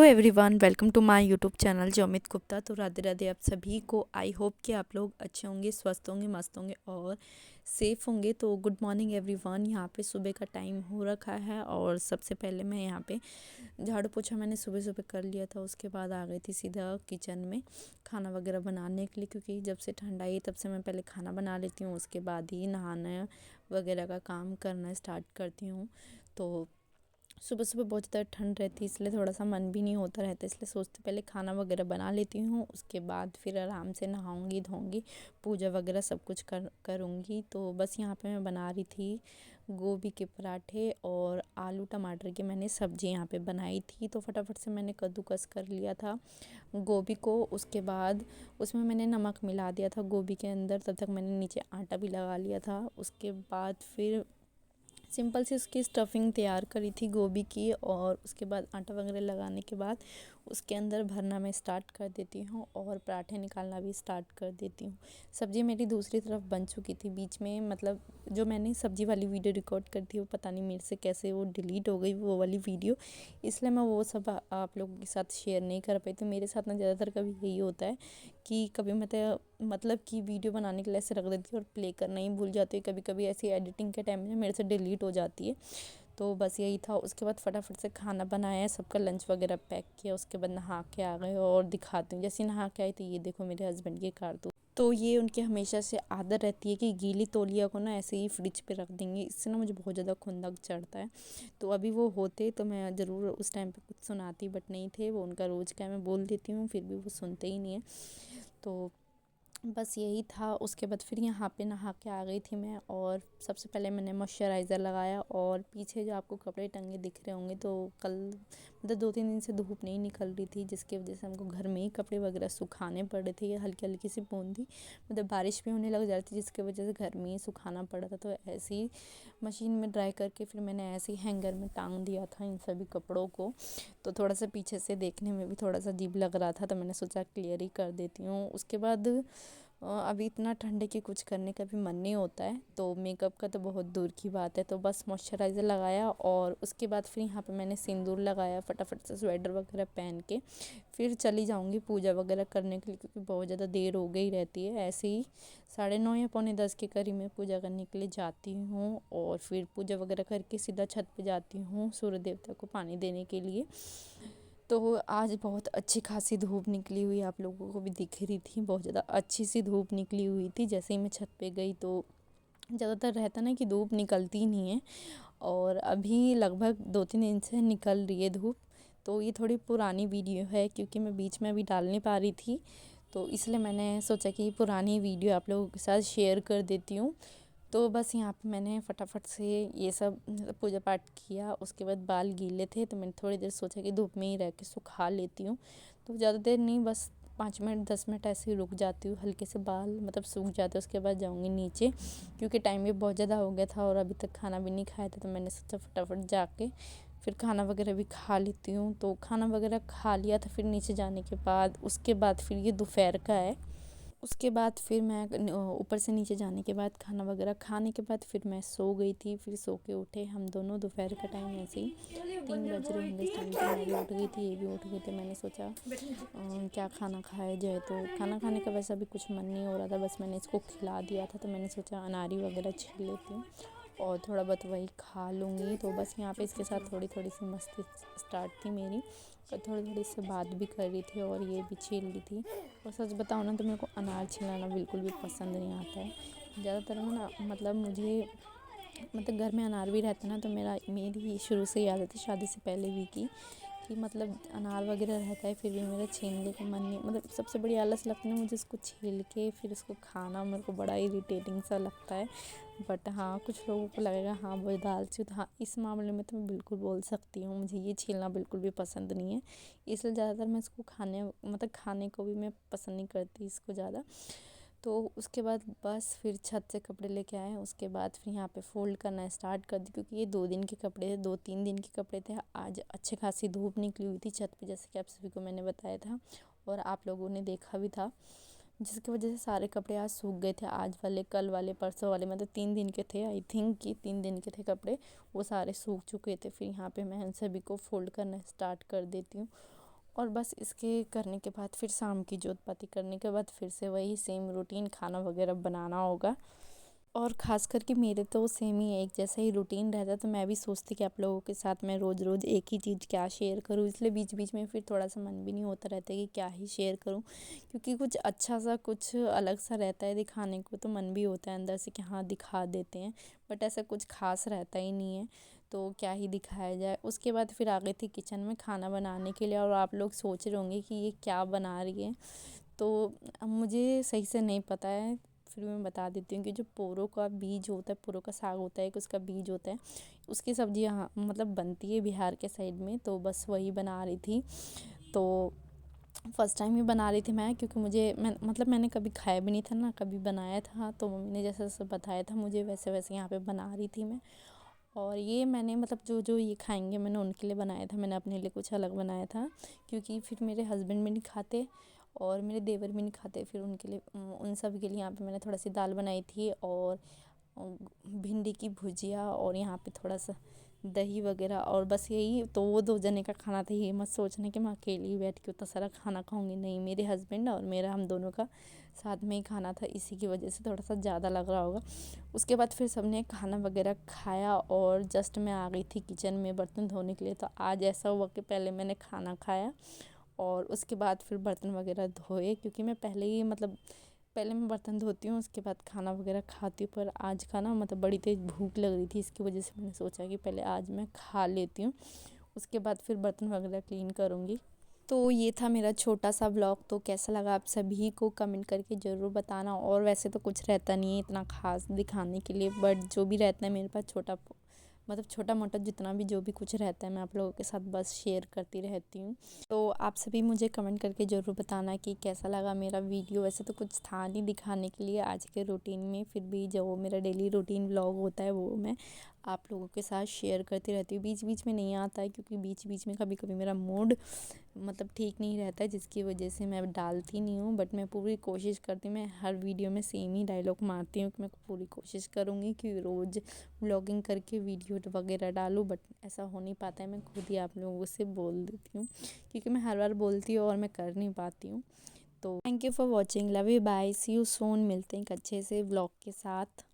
Everyone, welcome to my YouTube channel Jomit Gupta. तो राधे राधे आप सभी को। आई होप कि आप लोग अच्छे होंगे, स्वस्थ होंगे, मस्त होंगे और सेफ़ होंगे। तो गुड मॉर्निंग एवरीवन। यहाँ पे सुबह का टाइम हो रखा है और सबसे पहले मैं यहाँ पे झाड़ू पोछा मैंने सुबह सुबह कर लिया था। उसके बाद आ गई थी सीधा किचन में खाना वगैरह बनाने के लिए, क्योंकि जब से ठंड आई तब से मैं पहले खाना बना लेती हूँ, उसके बाद ही नहाना वगैरह का काम करना स्टार्ट करती हूँ। तो सुबह सुबह बहुत ज़्यादा ठंड रहती है, इसलिए थोड़ा सा मन भी नहीं होता रहता, इसलिए सोचते पहले खाना वगैरह बना लेती हूँ। उसके बाद फिर आराम से नहाऊंगी धोऊंगी, पूजा वगैरह सब कुछ करूँगी। तो बस यहाँ पे मैं बना रही थी गोभी के पराठे और आलू टमाटर की मैंने सब्ज़ी यहाँ पे बनाई थी। तो फटाफट से मैंने कद्दूकस कर लिया था गोभी को। उसके बाद उसमें मैंने नमक मिला दिया था गोभी के अंदर, तब तक मैंने नीचे आटा भी लगा लिया था। उसके बाद फिर सिंपल सी उसकी स्टफिंग तैयार करी थी गोभी की, और उसके बाद आटा वगैरह लगाने के बाद उसके अंदर भरना मैं स्टार्ट कर देती हूँ और पराठे निकालना भी स्टार्ट कर देती हूँ। सब्ज़ी मेरी दूसरी तरफ बन चुकी थी बीच में, मतलब जो मैंने सब्ज़ी वाली वीडियो रिकॉर्ड कर थी वो पता नहीं मेरे से कैसे वो डिलीट हो गई वो वाली वीडियो, इसलिए मैं वो सब आप लोगों के साथ शेयर नहीं कर पाई। तो मेरे साथ ना ज़्यादातर कभी यही होता है कि कभी मैं मतलब कि वीडियो बनाने के लिए ऐसे रख देती हूँ और प्ले करना ही भूल जाती हूँ। कभी कभी ऐसी एडिटिंग के टाइम में मेरे से डिलीट हो जाती है। तो बस यही था। उसके बाद फटाफट से खाना बनाया, सबका लंच वगैरह पैक किया। उसके बाद नहा के आ गए और दिखाती हूँ। जैसे नहा के आई तो ये देखो मेरे हस्बैंड की कारतूस। तो ये उनकी हमेशा से आदत रहती है कि गीली तौलिया को ना ऐसे ही फ्रिज पे रख देंगे, इससे ना मुझे बहुत ज़्यादा खुंदक चढ़ता है। तो अभी वो होते तो मैं ज़रूर उस टाइम पे कुछ सुनाती, बट नहीं थे वो। उनका रोज़ का मैं बोल देती हूँ, फिर भी वो सुनते ही नहीं है। तो बस यही था। उसके बाद फिर यहाँ पे नहा के आ गई थी मैं, और सबसे पहले मैंने मॉइस्चराइज़र लगाया। और पीछे जो आपको कपड़े टंगे दिख रहे होंगे, तो कल मतलब 2-3 दिन से धूप नहीं निकल रही थी, जिसकी वजह से हमको घर में ही कपड़े वगैरह सुखाने पड़ रहे थे। हल्की हल्की सी बूंदी मतलब बारिश भी होने लग जाती थी, जिसकी वजह से घर में ही सुखाना पड़ा था। तो ऐसे ही मशीन में ड्राई करके फिर मैंने ऐसे ही हैंगर में टांग दिया था इन सभी कपड़ों को। तो थोड़ा सा पीछे से देखने में भी थोड़ा सा अजीब लग रहा था, तो मैंने सोचा क्लियर ही कर देती हूँ। उसके बाद अभी इतना ठंडे के कुछ करने का भी मन नहीं होता है, तो मेकअप का तो बहुत दूर की बात है। तो बस मॉइस्चराइज़र लगाया और उसके बाद फिर यहाँ पे मैंने सिंदूर लगाया, फटाफट से स्वेटर वगैरह पहन के फिर चली जाऊँगी पूजा वगैरह करने के लिए, क्योंकि बहुत ज़्यादा देर हो गई रहती है। ऐसे ही 9:30 या 9:45 के करीब मैं पूजा करने के लिए जाती हूँ, और फिर पूजा वगैरह करके सीधा छत पे जाती हूँ सूर्य देवता को पानी देने के लिए। तो आज बहुत अच्छी खासी धूप निकली हुई, आप लोगों को भी दिख रही थी, बहुत ज़्यादा अच्छी सी धूप निकली हुई थी। जैसे ही मैं छत पे गई तो ज़्यादातर रहता ना कि धूप निकलती ही नहीं है, और अभी लगभग 2-3 दिन से निकल रही है धूप। तो ये थोड़ी पुरानी वीडियो है, क्योंकि मैं बीच में अभी डाल नहीं पा रही थी, तो इसलिए मैंने सोचा कि पुरानी वीडियो आप लोगों के साथ शेयर कर देती हूँ। तो बस यहाँ पे मैंने फटाफट से ये सब पूजा पाठ किया। उसके बाद बाल गीले थे, तो मैंने थोड़ी देर सोचा कि धूप में ही रह के सुखा लेती हूँ। तो ज़्यादा देर नहीं, बस 5 मिनट 10 मिनट ऐसे ही रुक जाती हूँ, हल्के से बाल मतलब सूख जाते हैं। उसके बाद जाऊँगी नीचे, क्योंकि टाइम भी बहुत ज़्यादा हो गया था और अभी तक खाना भी नहीं खाया था। तो मैंने सोचा फटाफट जाके फिर खाना वगैरह भी खा लेती हूँ। तो खाना वगैरह खा लिया था फिर नीचे जाने के बाद। उसके बाद फिर ये दोपहर का है। उसके बाद फिर मैं ऊपर से नीचे जाने के बाद खाना वगैरह खाने के बाद फिर मैं सो गई थी। फिर सो के उठे हम दोनों, दोपहर का टाइम ऐसे ही 3 बज रहे होंगे इस टाइम पे। मैं भी उठ गई थी, ये भी उठ गए थे। मैंने सोचा क्या खाना खाया जाए। तो खाना खाने का वैसा भी कुछ मन नहीं हो रहा था, बस मैंने इसको खिला दिया था। तो मैंने सोचा अनारी वगैरह छील लेती हूँ और थोड़ा बहुत वही खा लूँगी। तो बस यहाँ पे इसके साथ थोड़ी थोड़ी सी मस्ती स्टार्ट थी मेरी, और थोड़ी थोड़ी सी बात भी कर रही थी और ये भी छील रही थी। और सच बताऊँ ना तो मेरे को अनार छिलाना बिल्कुल भी पसंद नहीं आता है। ज़्यादातर मैं ना मतलब मुझे मतलब घर में अनार भी रहता ना, तो मेरी शुरू से ही आदत है, शादी से पहले भी की, कि मतलब अनार वगैरह रहता है फिर भी मेरा छीलने का मन नहीं, मतलब सबसे बड़ी आलस लगती है ना मुझे इसको छील के फिर उसको खाना, मेरे को बड़ा इरिटेटिंग सा लगता है। बट हाँ, कुछ लोगों को लगेगा हाँ वो दालची, तो हाँ इस मामले में तो मैं बिल्कुल बोल सकती हूँ, मुझे ये छीलना बिल्कुल भी पसंद नहीं है। इसलिए ज़्यादातर मैं इसको खाने को भी मैं पसंद नहीं करती इसको ज़्यादा। तो उसके बाद बस फिर छत से कपड़े लेके आए। उसके बाद फिर यहाँ पे फ़ोल्ड करना स्टार्ट कर दी, क्योंकि ये 2 दिन के कपड़े थे, 2-3 दिन के कपड़े थे। आज अच्छे खासी धूप निकली हुई थी छत पे, जैसे कि आप सभी को मैंने बताया था और आप लोगों ने देखा भी था, जिसकी वजह से सारे कपड़े आज सूख गए थे। आज वाले, कल वाले, परसों वाले, मतलब 3 दिन के थे, आई थिंक कि 3 दिन के थे कपड़े, वो सारे सूख चुके थे। फिर यहाँ पे मैं उन सभी को फ़ोल्ड करना स्टार्ट कर देती हूँ। और बस इसके करने के बाद फिर शाम की जोत पाती करने के बाद फिर से वही सेम रूटीन खाना वगैरह बनाना होगा। और ख़ास करके मेरे तो सेम ही एक जैसा ही रूटीन रहता है, तो मैं भी सोचती कि आप लोगों के साथ मैं रोज़ रोज़ एक ही चीज़ क्या शेयर करूँ, इसलिए बीच बीच में फिर थोड़ा सा मन भी नहीं होता रहता है कि क्या ही शेयर करूँ, क्योंकि कुछ अच्छा सा कुछ अलग सा रहता है दिखाने को, तो मन भी होता है अंदर से कि हाँ दिखा देते हैं, बट ऐसा कुछ खास रहता ही नहीं है, तो क्या ही दिखाया जाए। उसके बाद फिर आ गई थी किचन में खाना बनाने के लिए, और आप लोग सोच रहे होंगे कि ये क्या बना रही है, तो अब मुझे सही से नहीं पता है, फिर मैं बता देती हूँ कि जो पोरों का बीज होता है, पोरों का साग होता है, एक उसका बीज होता है, उसकी सब्ज़ी यहाँ मतलब बनती है बिहार के साइड में, तो बस वही बना रही थी। तो फर्स्ट टाइम ही बना रही थी मैं, क्योंकि मैंने कभी खाया भी नहीं था ना, कभी बनाया था, तो मम्मी ने जैसे जैसे बताया था मुझे वैसे वैसे यहाँ पे बना रही थी मैं। और ये मैंने मतलब जो जो ये खाएंगे मैंने उनके लिए बनाया था, मैंने अपने लिए कुछ अलग बनाया था, क्योंकि फिर मेरे हस्बैंड भी नहीं खाते और मेरे देवर भी नहीं खाते, फिर उनके लिए उन सब के लिए यहाँ पे मैंने थोड़ा सी दाल बनाई थी, और भिंडी की भुजिया, और यहाँ पे थोड़ा सा दही वगैरह, और बस यही तो वो 2 जने का खाना था। ये मत सोचना कि मैं अकेली ही बैठ के उतना सारा खाना खाऊंगी, नहीं, मेरे हस्बैंड और मेरा हम दोनों का साथ में ही खाना था, इसी की वजह से थोड़ा सा ज़्यादा लग रहा होगा। उसके बाद फिर सबने खाना वगैरह खाया, और जस्ट मैं आ गई थी किचन में बर्तन धोने के लिए। तो आज ऐसा हुआ कि पहले मैंने खाना खाया और उसके बाद फिर बर्तन वगैरह धोए, क्योंकि मैं पहले ही मतलब पहले मैं बर्तन धोती हूँ उसके बाद खाना वगैरह खाती हूँ, पर आज का ना मतलब बड़ी तेज़ भूख लग रही थी, इसकी वजह से मैंने सोचा कि पहले आज मैं खा लेती हूँ, उसके बाद फिर बर्तन वगैरह क्लीन करूँगी। तो ये था मेरा छोटा सा व्लॉग, तो कैसा लगा आप सभी को कमेंट करके ज़रूर बताना। और वैसे तो कुछ रहता नहीं है इतना ख़ास दिखाने के लिए, बट जो भी रहता है मेरे पास मतलब छोटा मोटा जितना भी जो भी कुछ रहता है मैं आप लोगों के साथ बस शेयर करती रहती हूँ। तो आप सभी मुझे कमेंट करके ज़रूर बताना कि कैसा लगा मेरा वीडियो। वैसे तो कुछ था नहीं दिखाने के लिए आज के रूटीन में, फिर भी जो मेरा डेली रूटीन व्लॉग होता है वो मैं आप लोगों के साथ शेयर करती रहती हूँ। बीच बीच में नहीं आता है, क्योंकि बीच बीच में कभी कभी मेरा मूड मतलब ठीक नहीं रहता है, जिसकी वजह से मैं डालती नहीं हूँ, बट मैं पूरी कोशिश करती हूँ। मैं हर वीडियो में सेम ही डायलॉग मारती हूँ कि मैं पूरी कोशिश करूँगी कि रोज़ व्लॉगिंग करके वीडियो वगैरह डालूँ, बट ऐसा हो नहीं पाता है। मैं खुद ही आप लोगों से बोल देती हूँ, क्योंकि मैं हर बार बोलती हूँ और मैं कर नहीं पाती हूँ। तो thank you for watching, love you, bye, see you soon, मिलते हैं एक अच्छे से व्लॉग के साथ।